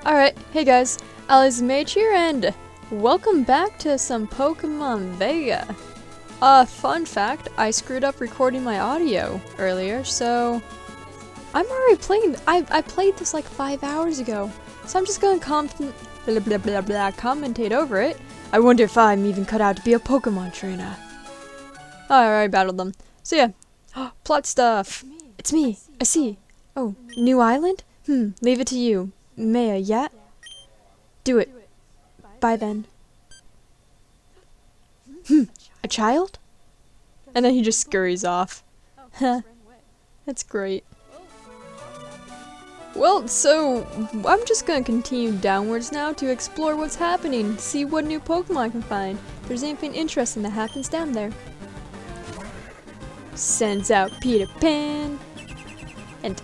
Alright, hey guys, AllyZiemage here, and welcome back to some Pokemon Vega. Fun fact, I screwed up recording my audio earlier, so I'm already playing. I played this like 5 hours ago, so I'm just gonna commentate over it. I wonder if I'm even cut out to be a Pokemon trainer. Oh, I already battled them. So yeah, plot stuff. It's me, I see. Oh, new island? Leave it to you. Maya, yeah? Do it. Bye then. A child? And then he just scurries off. Huh. That's great. Well, so I'm just gonna continue downwards now to explore what's happening, see what new Pokemon I can find. If there's anything interesting that happens down there. Sends out Peter Pan. And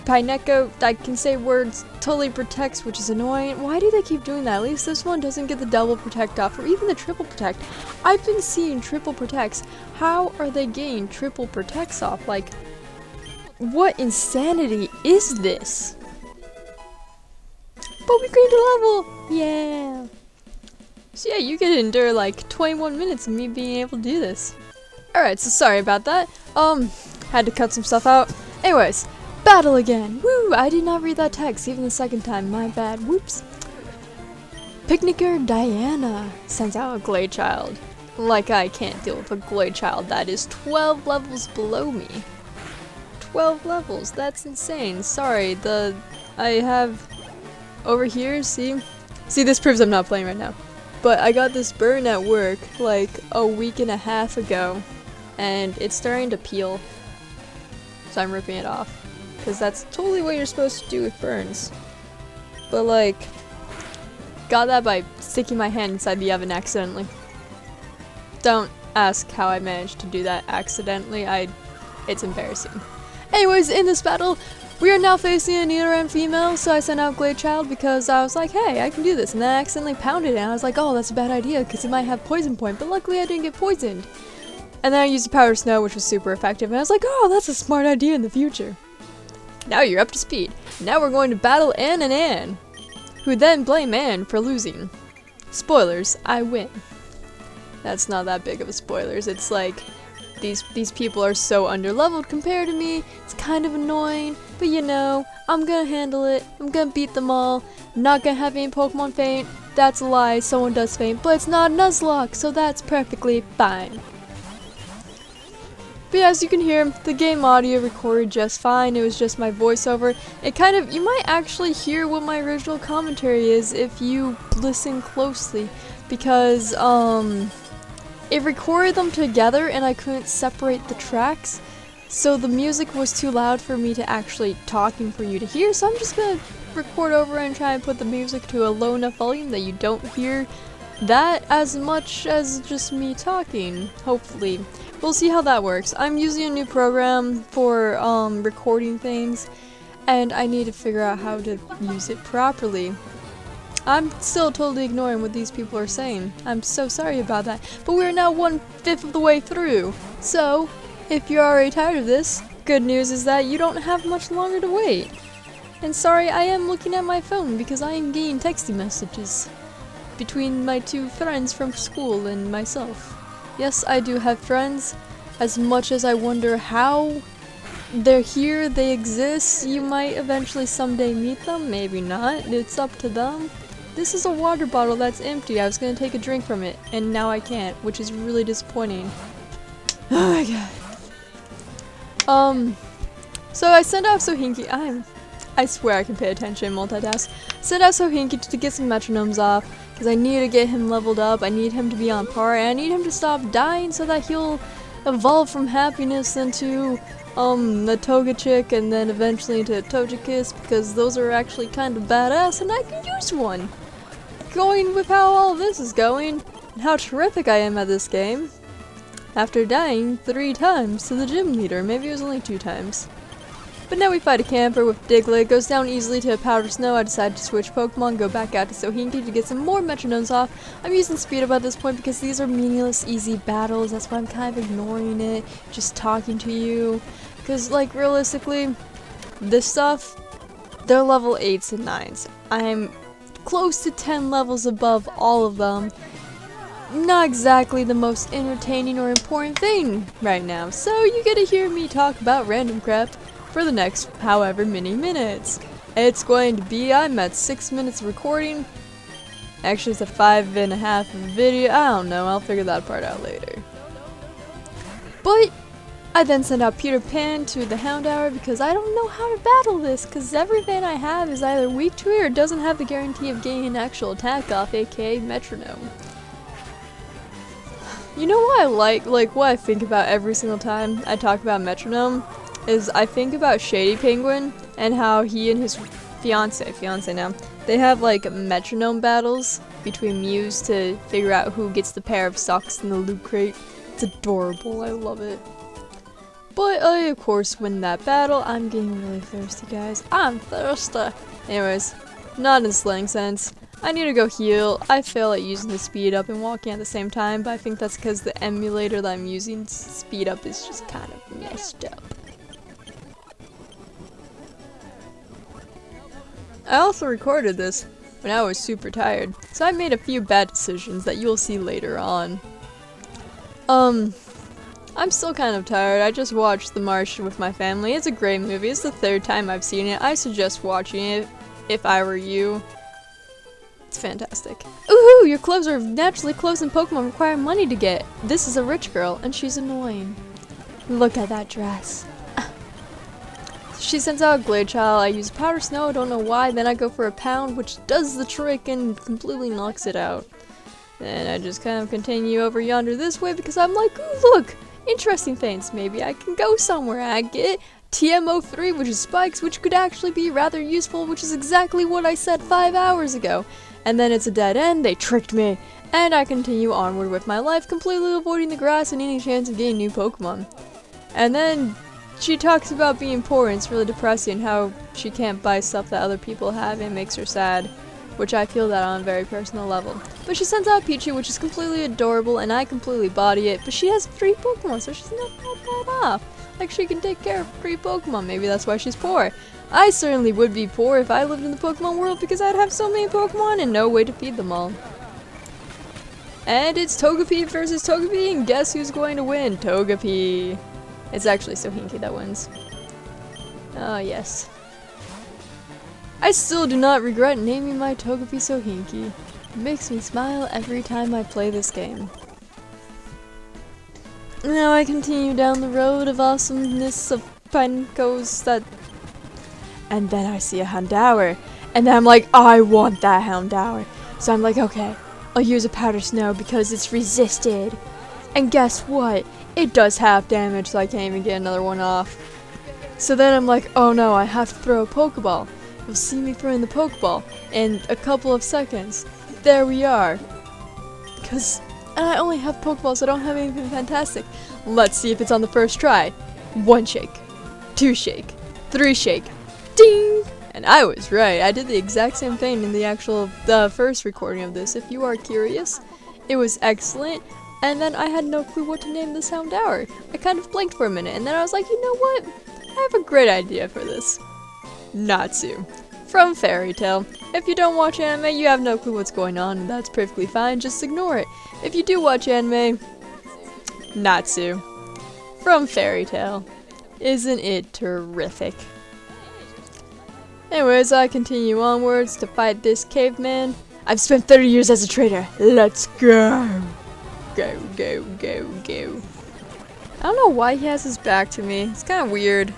Pinecco, I can say words, totally protects, which is annoying. Why do they keep doing that? At least this one doesn't get the double protect off, or even the triple protect. I've been seeing triple protects. How are they getting triple protects off? Like, what insanity is this? But we gained a level! Yeah! So yeah, you get to endure like 21 minutes of me being able to do this. Alright, so sorry about that. Had to cut some stuff out. Anyways, battle again! Woo! I did not read that text even the second time. My bad. Whoops. Picnicker Diana sends out a Glade Child. Like I can't deal with a Glade Child that is 12 levels below me. 12 levels. That's insane. Sorry, I have over here, see, this proves I'm not playing right now. But I got this burn at work like a week and a half ago, and it's starting to peel. So I'm ripping it off. Because that's totally what you're supposed to do with burns. But like, got that by sticking my hand inside the oven accidentally. Don't ask how I managed to do that accidentally. It's embarrassing. Anyways, in this battle, we are now facing a Nidoran female, so I sent out Glade Child because I was like, hey, I can do this. And then I accidentally pounded it, and I was like, oh, that's a bad idea because it might have poison point. But luckily I didn't get poisoned. And then I used the Powder Snow, which was super effective, and I was like, oh, that's a smart idea in the future. Now you're up to speed. Now we're going to battle Anne and Anne, who then blame Anne for losing. Spoilers, I win. That's not that big of a spoilers. It's like, these people are so underleveled compared to me. It's kind of annoying, but you know, I'm gonna handle it. I'm gonna beat them all. I'm not gonna have any Pokemon faint. That's a lie, someone does faint, but it's not Nuzlocke, so that's perfectly fine. But yeah, as you can hear, the game audio recorded just fine. It was just my voiceover. It kind of, you might actually hear what my original commentary is if you listen closely, because it recorded them together and I couldn't separate the tracks, so the music was too loud for me to actually talking for you to hear, so I'm just gonna record over and try and put the music to a low enough volume that you don't hear that as much as just me talking, hopefully. We'll see how that works. I'm using a new program for recording things, and I need to figure out how to use it properly. I'm still totally ignoring what these people are saying. I'm so sorry about that. But we're now 1/5 of the way through. So, if you're already tired of this, good news is that you don't have much longer to wait. And sorry, I am looking at my phone because I am getting texty messages between my two friends from school and myself. Yes, I do have friends. As much as I wonder how they're here, they exist, you might eventually someday meet them, maybe not. It's up to them. This is a water bottle that's empty. I was gonna take a drink from it, and now I can't, which is really disappointing. Oh my god. So I sent out Sohinki. I swear I can pay attention and multitask. Sent out Sohinki to get some metronomes off, because I need to get him leveled up. I need him to be on par, and I need him to stop dying so that he'll evolve from happiness into the Togechick and then eventually into a Togekiss, because those are actually kind of badass and I can use one. Going with how all this is going, and how terrific I am at this game, after dying 3 times to the gym leader. Maybe it was only 2 times. But now we fight a camper with Diglett, goes down easily to a Powder Snow. I decided to switch Pokemon, go back out to Sohinki to get some more metronomes off. I'm using speed up at this point because these are meaningless, easy battles. That's why I'm kind of ignoring it, just talking to you. Because, like, realistically, this stuff, they're level 8s and 9s. I'm close to 10 levels above all of them. Not exactly the most entertaining or important thing right now, so you get to hear me talk about random crap for the next however many minutes. It's going to be, I'm at 6 minutes of recording. Actually, it's a 5.5 video. I don't know, I'll figure that part out later. But I then send out Peter Pan to the Houndour because I don't know how to battle this, because everything I have is either weak to it or doesn't have the guarantee of getting an actual attack off, aka metronome. You know what I like what I think about every single time I talk about metronome is I think about Shady Penguin and how he and his fiance now, they have like metronome battles between Mews to figure out who gets the pair of socks in the loot crate. It's adorable, I love it. But I of course win that battle. I'm getting really thirsty, guys. I'm thirsty. Anyways, not in slang sense. I need to go heal. I fail at using the speed up and walking at the same time, but I think that's because the emulator that I'm using speed up is just kind of messed up. I also recorded this when I was super tired, so I made a few bad decisions that you'll see later on. I'm still kind of tired. I just watched The Martian with my family. It's a great movie. It's the 3rd time I've seen it. I suggest watching it if I were you. It's fantastic. Ooh, your clothes are naturally clothes and Pokemon require money to get. This is a rich girl, and she's annoying. Look at that dress. She sends out a Glade Child. I use Powder Snow, I don't know why. Then I go for a Pound, which does the trick and completely knocks it out. Then I just kind of continue over yonder this way because I'm like, ooh, look, interesting things. Maybe I can go somewhere. I get TMO3, which is spikes, which could actually be rather useful, which is exactly what I said 5 hours ago. And then it's a dead end, they tricked me, and I continue onward with my life, completely avoiding the grass and any chance of getting new Pokemon. And then she talks about being poor, and it's really depressing how she can't buy stuff that other people have, and it makes her sad, which I feel that on a very personal level. But she sends out Pichu, which is completely adorable, and I completely body it, but she has 3 Pokemon, so she's not that bad off. Like, she can take care of 3 Pokemon, maybe that's why she's poor. I certainly would be poor if I lived in the Pokemon world because I'd have so many Pokemon and no way to feed them all. And it's Togepi versus Togepi, and guess who's going to win? Togepi. It's actually Sohinki that wins. Oh, yes. I still do not regret naming my Togepi Sohinki. It makes me smile every time I play this game. Now I continue down the road of awesomeness of Pineco's that... And then I see a Houndour, and then I'm like, I want that Houndour. So I'm like, okay, I'll use a Powder Snow because it's resisted. And guess what? It does half damage, so I can't even get another one off. So then I'm like, oh no, I have to throw a Pokeball. You'll see me throwing the Pokeball in a couple of seconds. There we are. And I only have Pokeballs, so I don't have anything fantastic. Let's see if it's on the first try. 1 shake, 2 shake, 3 shake. Ding! And I was right. I did the exact same thing in the first recording of this. If you are curious, it was excellent. And then I had no clue what to name this Houndour. I kind of blinked for a minute, and then I was like, you know what? I have a great idea for this. Natsu. From Fairy Tail. If you don't watch anime, you have no clue what's going on, and that's perfectly fine. Just ignore it. If you do watch anime, Natsu. From Fairy Tail. Isn't it terrific? Anyways, I continue onwards to fight this caveman. I've spent 30 years as a trader. Let's go. Go, go, go, go. I don't know why he has his back to me. It's kind of weird.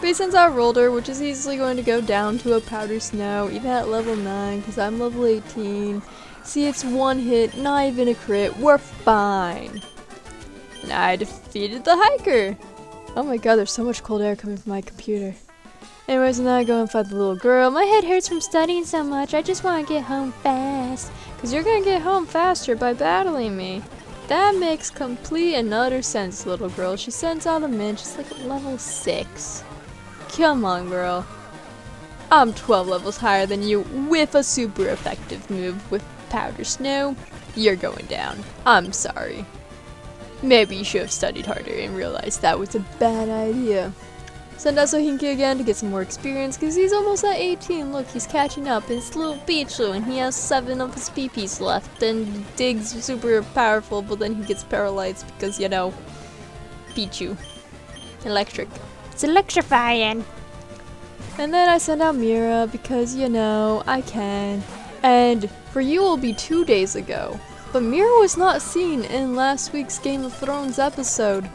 But he sends out Rolder, which is easily going to go down to a Powder Snow, even at level 9, because I'm level 18. See, it's 1 hit, not even a crit. We're fine. And I defeated the hiker. Oh my god, there's so much cold air coming from my computer. Anyways, and then I go and fight the little girl. My head hurts from studying so much. I just want to get home fast. Because you're going to get home faster by battling me. That makes complete and utter sense, little girl. She sends out a mint. She's like level 6. Come on, girl. I'm 12 levels higher than you with a super effective move with Powder Snow. You're going down. I'm sorry. Maybe you should have studied harder and realized that was a bad idea. Send out Sohinki again to get some more experience, because he's almost at 18. Look, he's catching up. It's little Pichu, and he has 7 of his PPs left. And Dig's super powerful, but then he gets paralyzed because, you know, Pichu. Electric. It's electrifying. And then I send out Mira, because, you know, I can. And for you, it will be 2 days ago. But Mira was not seen in last week's Game of Thrones episode.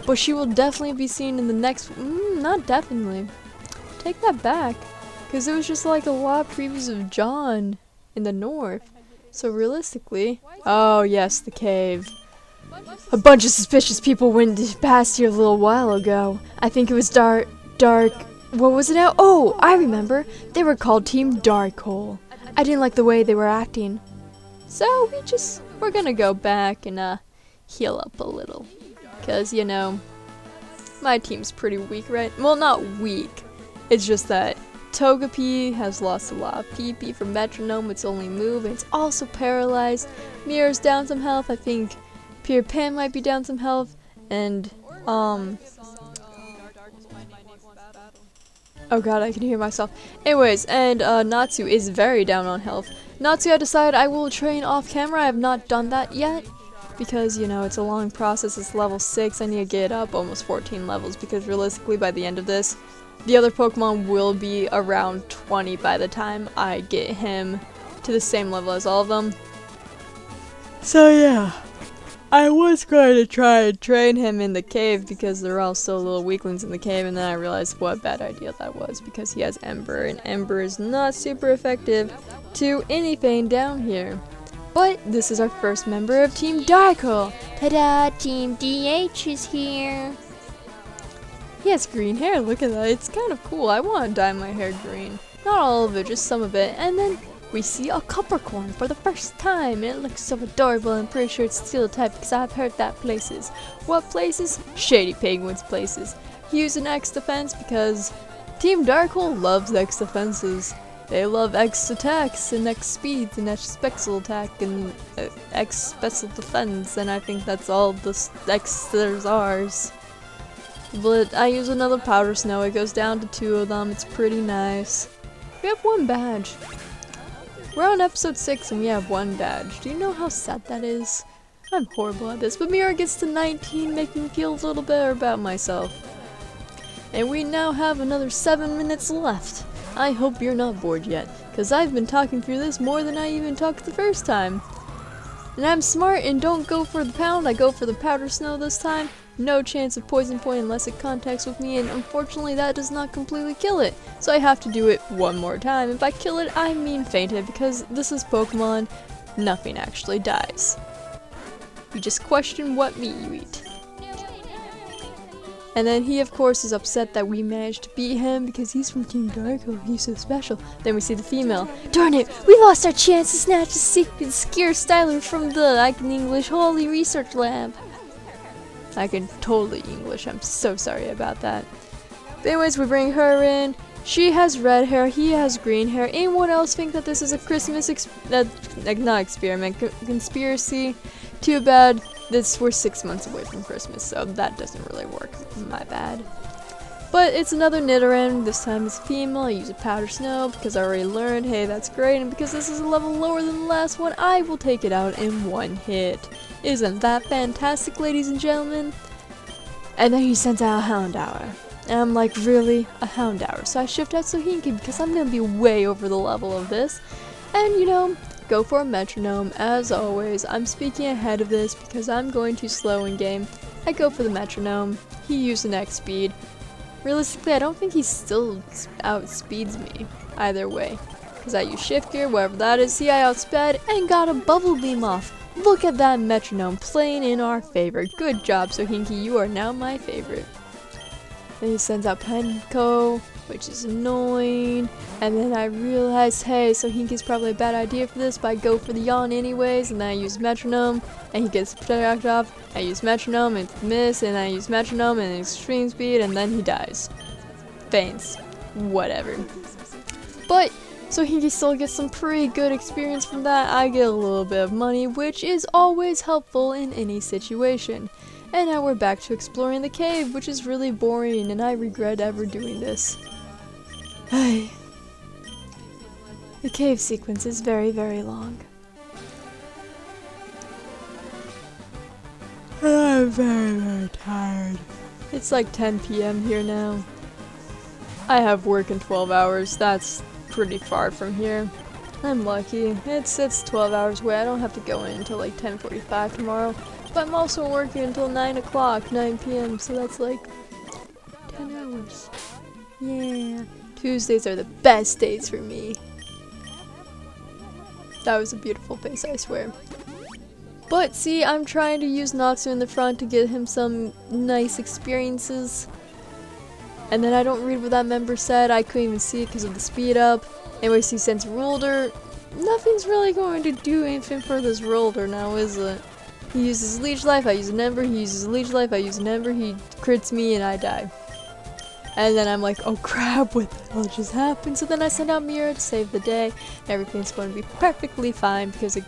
But she will definitely be seen in the next... not definitely. Take that back. Because it was just like a lot of previews of Jon in the north. So realistically... Oh yes, the cave. A bunch of suspicious people went past here a little while ago. I think it was dark... What was it now? Oh, I remember. They were called Team Darkhole. I didn't like the way they were acting. So we're gonna go back and heal up a little. Because, you know, my team's pretty weak, right? Well, not weak. It's just that Togepi has lost a lot of PP from Metronome, its only move, and it's also paralyzed. Mira's down some health. I think Pure Pan might be down some health. And, oh god, I can hear myself. Anyways, and Natsu is very down on health. Natsu, I decided I will train off camera. I have not done that yet. Because, you know, it's a long process. It's level 6. I need to get up almost 14 levels because realistically by the end of this, the other Pokemon will be around 20 by the time I get him to the same level as all of them. So yeah, I was going to try and train him in the cave because they're all still little weaklings in the cave, and then I realized what a bad idea that was because he has Ember, and Ember is not super effective to anything down here. But this is our first member of Team Darkhole. Ta-da! Team DH is here. He has green hair, look at that. It's kind of cool. I want to dye my hair green. Not all of it, just some of it. And then we see a Coppercorn for the first time. And it looks so adorable. I'm pretty sure it's steel type because I've heard that places. What places? Shady Penguins places. He used an X defense because Team Darkhole loves X defenses. They love X attacks and X speeds and X special attack and X special defense, and I think that's all the X there's ours. But I use another Powder Snow. It goes down to 2 of them. It's pretty nice. We have 1 badge. We're on episode 6 and we have 1 badge. Do you know how sad that is? I'm horrible at this, but Mira gets to 19, making me feel a little better about myself. And we now have another 7 minutes left. I hope you're not bored yet, because I've been talking through this more than I even talked the first time. And I'm smart and don't go for the pound, I go for the Powder Snow this time. No chance of Poison Point unless it contacts with me, and unfortunately that does not completely kill it. So I have to do it one more time. If I kill it, I mean faint it, because this is Pokemon, nothing actually dies. You just question what meat you eat. And then he, of course, is upset that we managed to beat him because he's from Team Darkhole. He's so special. Then we see the female. Darn it! We lost our chance to snatch a secret Skier Styler from the I Can English Holy Research Lab. I can totally English. I'm so sorry about that. But anyways, we bring her in. She has red hair. He has green hair. Anyone else think that this is a Christmas not experiment, conspiracy? Too bad. We're 6 months away from Christmas, so that doesn't really work. My bad. But it's another Nidoran. This time it's a female. I use a Powder Snow because I already learned, hey, that's great. And because this is a level lower than the last one, I will take it out in 1 hit. Isn't that fantastic, ladies and gentlemen? And then he sends out a Houndour. And I'm like, really? A Houndour? So I shift out Sohinki because I'm going to be way over the level of this. And, you know, go for a Metronome. As always, I'm speaking ahead of this because I'm going too slow in game. I go for the Metronome. He used an X speed. Realistically, I don't think he still outspeeds me either way. Because I use Shift Gear, whatever that is. See, I outsped and got a Bubble Beam off. Look at that Metronome playing in our favor. Good job, Sohinki. You are now my favorite. Then he sends out Penko, which is annoying. And then I realize, hey, Sohinki's probably a bad idea for this, but I go for the yawn anyways. And then I use Metronome, and he gets protect off. I use Metronome and miss, and I use Metronome and extreme speed, and then he dies. Faints. Whatever. But Sohinki still gets some pretty good experience from that. I get a little bit of money, which is always helpful in any situation. And now we're back to exploring the cave, which is really boring, and I regret ever doing this. The cave sequence is very, very long. And I'm very, very tired. It's like 10 p.m. here now. I have work in 12 hours. That's pretty far from here. I'm lucky. It's 12 hours away. I don't have to go in until like 10:45 tomorrow. But I'm also working until 9 o'clock, 9 p.m. So that's like 10 hours. Yeah. Tuesdays are the best days for me. That was a beautiful face, I swear. But see, I'm trying to use Natsu in the front to get him some nice experiences. And then I don't read what that member said. I couldn't even see it because of the speed up. Anyways, he sends Rolder. Nothing's really going to do anything for this Rolder now, is it? He uses Leech Life, I use an Ember. He uses Leech Life, I use an Ember. He crits me and I die. And then I'm like, oh crap, what the hell just happened? So then I send out Mira to save the day. Everything's going to be perfectly fine because it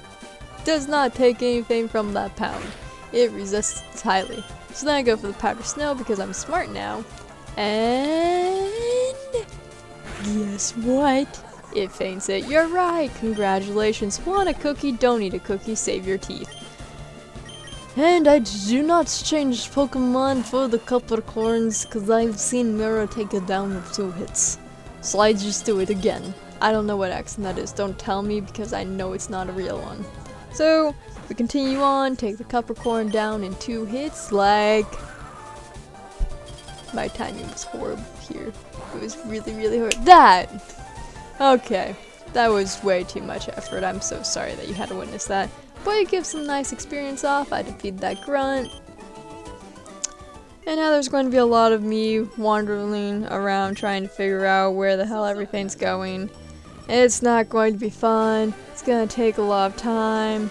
does not take anything from that pound. It resists highly. So then I go for the powder snow because I'm smart now. And guess what? It faints it. You're right. Congratulations. Want a cookie? Don't eat a cookie. Save your teeth. And I do not change Pokemon for the Capricorns because I've seen Mira take it down with 2 hits. So I just do it again. I don't know what accent that is. Don't tell me because I know it's not a real one. So we continue on. Take the Capricorn down in 2 hits. Like, my timing was horrible here. It was really, really hard. That! Okay. That was way too much effort. I'm so sorry that you had to witness that. But it gives some nice experience off. I defeat that grunt. And now there's going to be a lot of me wandering around trying to figure out where the hell everything's going. It's not going to be fun. It's going to take a lot of time.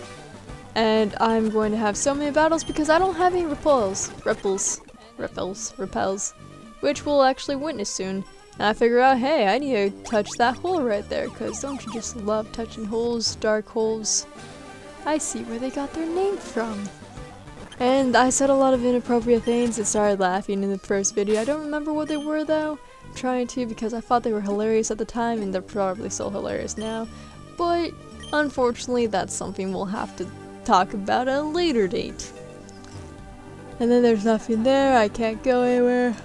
And I'm going to have so many battles because I don't have any repels, which we'll actually witness soon. And I figure out, hey, I need to touch that hole right there, because don't you just love touching holes, dark holes? I see where they got their name from. And I said a lot of inappropriate things and started laughing in the first video. I don't remember what they were though. I'm trying to because I thought they were hilarious at the time and they're probably still hilarious now. But unfortunately that's something we'll have to talk about at a later date. And then there's nothing there, I can't go anywhere.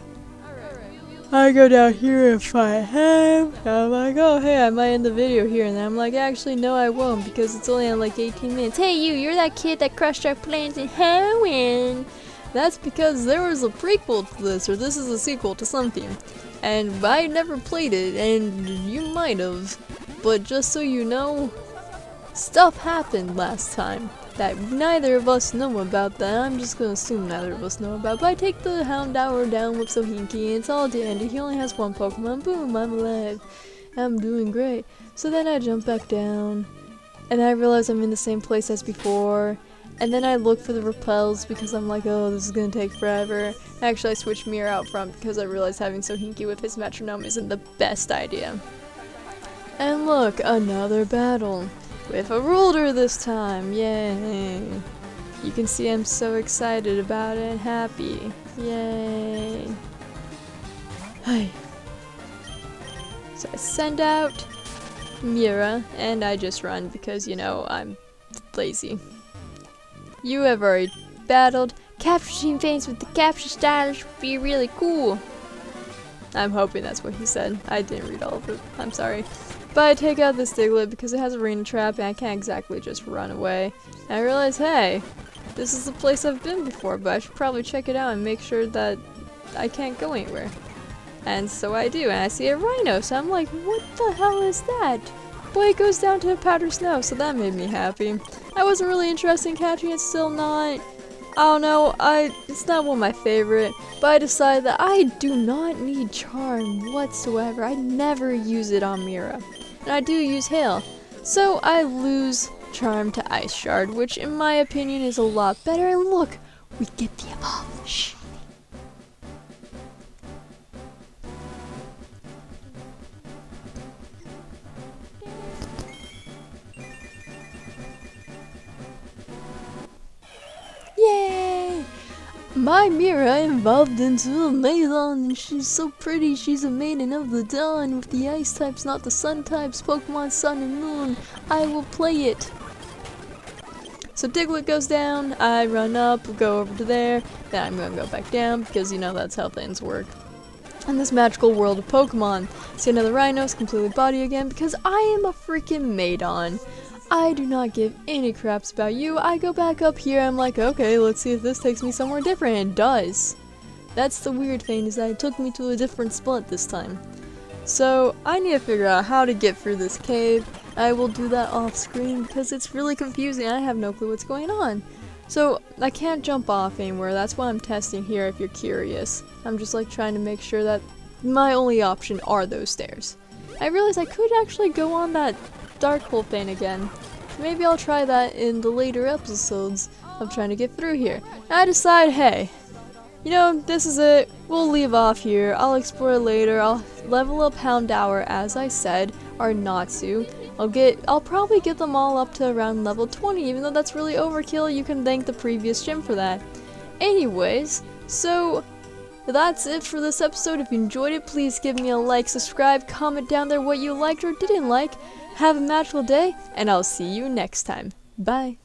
I go down here and fight him. I'm like, oh hey, I might end the video here. And then I'm like, actually no I won't because it's only on like 18 minutes. Hey you're that kid that crushed our plans in heroin. That's because there was a prequel to this, or this is a sequel to something. And I never played it, and you might have. But just so you know, stuff happened last time that neither of us know about that. I'm just gonna assume neither of us know about. But I take the Houndour down with Sohinki and it's all dandy. He only has 1 Pokemon. Boom, I'm alive. I'm doing great. So then I jump back down and I realize I'm in the same place as before. And then I look for the repels because I'm like, oh, this is gonna take forever. Actually, I switched Mira out front because I realized having Sohinki with his metronome isn't the best idea. And look, another battle. With a ruler this time, yay! You can see I'm so excited about it and happy, yay! Hi. So I send out Mira, and I just run because, you know, I'm lazy. You have already battled. Capture team faints with the capture stylish would be really cool. I'm hoping that's what he said. I didn't read all of it. I'm sorry. But I take out this Diglett because it has a rain trap and I can't exactly just run away. And I realize, hey, this is the place I've been before, but I should probably check it out and make sure that I can't go anywhere. And so I do, and I see a rhino, so I'm like, what the hell is that? Boy, it goes down to the powder snow, so that made me happy. I wasn't really interested in catching it, still not. I don't know, it's not one of my favorite, but I decided that I do not need Charm whatsoever. I never use it on Mira. And I do use Hail. So I lose Charm to Ice Shard, which in my opinion is a lot better. And look, we get the abolish. Yay! My Mira evolved into a Maidon, and she's so pretty, she's a maiden of the dawn. With the ice types, not the sun types, Pokemon Sun and Moon, I will play it. So Diglett goes down, I run up, go over to there, then I'm gonna go back down, because you know that's how things work. In this magical world of Pokemon, see another Rhinos, completely body again, because I am a freaking Maidon. I do not give any craps about you. I go back up here, I'm like, okay, let's see if this takes me somewhere different, and it does. That's the weird thing, is that it took me to a different spot this time. So, I need to figure out how to get through this cave. I will do that off screen, because it's really confusing, I have no clue what's going on. So, I can't jump off anywhere, that's why I'm testing here if you're curious. I'm just like trying to make sure that my only option are those stairs. I realized I could actually go on that dark hole thing again. Maybe I'll try that in the later episodes of trying to get through here. And I decide, hey, you know, this is it. We'll leave off here. I'll explore later. I'll level up Houndour as I said, or not to. I'll probably get them all up to around level 20, even though that's really overkill. You can thank the previous gym for that. Anyways, so that's it for this episode. If you enjoyed it, please give me a like, subscribe, comment down there what you liked or didn't like. Have a magical day, and I'll see you next time. Bye.